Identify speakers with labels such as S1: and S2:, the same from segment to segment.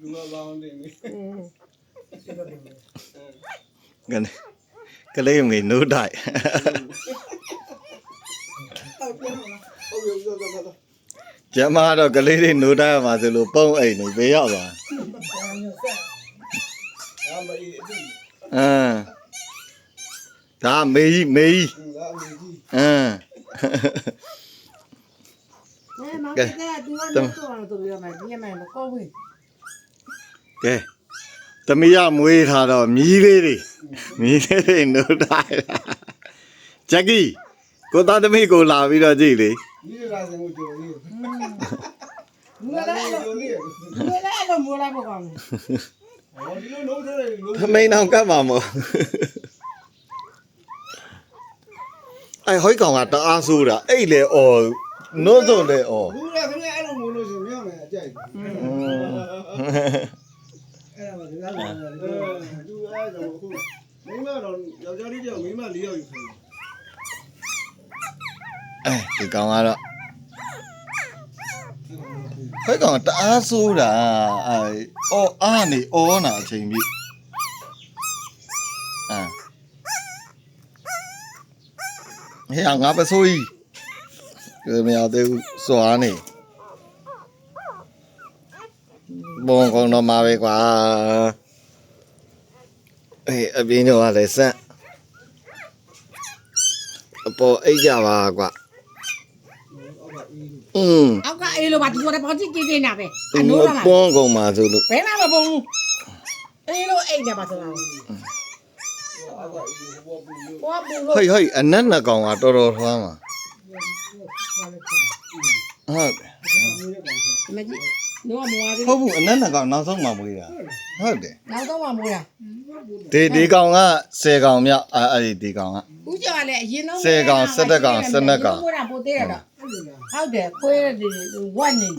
S1: No long thing.
S2: ကလေးငယ်နိုးတိုက်ကျမတော့ကလေးတွေနိုးတိုက်မှာဆိုလို့ပုံအိမ်နေဘေးရောက်သွားဒါမေကြီးကဲသမီးရမွေးထားတော့မြီးလေးတွေနိုးတိုက်ဂျက်ကီကိုသားသမီးကိုလာပြီးတော့ကြည့်လေသမီးနောက်ကပ်ပါမို့ဟိုကောင်ကတအားဆိုးတာအဲ့လေအော်နိုးစုံတဲ့အော်
S1: ဘူးလားခင်ဗျအဲ့လိုမျိုးလို့ရှင်မရမယ်အကြိုက်အဲ့ဒါမှဒီလားသူအဲ့တော့ခုမိမတော့ယောက်ျားလေးတယောက်မိမ၄ယောက်ယူခိုင်း
S2: ဒီကောင်ကတော့ဟိုကောင်တအားဆိုးတာအော်အားနေအော်နာအချိန်ပြီဟဲ့ငါပစိုးကြီးဒီမရောက်သေးဘူးစွာနေဘုံကောင်တော့မှာပဲကွာအပြင်းတော့လည်းဆက်အပေါ်အိတ်ကြပါကွာ
S3: အောက်ကအေးလို့ပါဒီကတော့ပေါ်ကြည့်ကြည့်နေတာပဲအနိုးလာ
S2: ဘုံကောင်မှာဆိုလို့
S3: ဘယ်မှမပုံအေးလို့အိတ်နေပါဆိုတာ
S2: ဟိုအနက်နှစ်ကောင်ကတော်တော်ထွားမှာဟုတ်တယ်
S3: မကြီးတော့မွားသေး
S2: ဟုတ်ဘူးအနက်နှစ်ကောင်နောက်ဆုံးမှမွေးတာဟုတ်တယ်
S3: နောက်ဆုံးမှမွေးတာ
S2: ဒီကောင်က10ကောင်မြောက်အဲ့ဒီကောင်က
S3: ဦးကျော်ကလည်းအရင်ဆုံး
S2: 10ကောင်17ကောင်12ကောင်
S3: မွေးတာပိုသေးရတာဟုတ်တယ်ခွေးဒီဝတ်နေ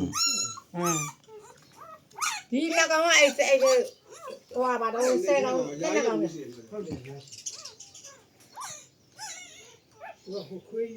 S3: ဒီလကောင်ကအဲ့ဟိုပါတော့10ကောင်12ကောင်
S1: ဟုတ်တယ်ဟုတ်ခွေး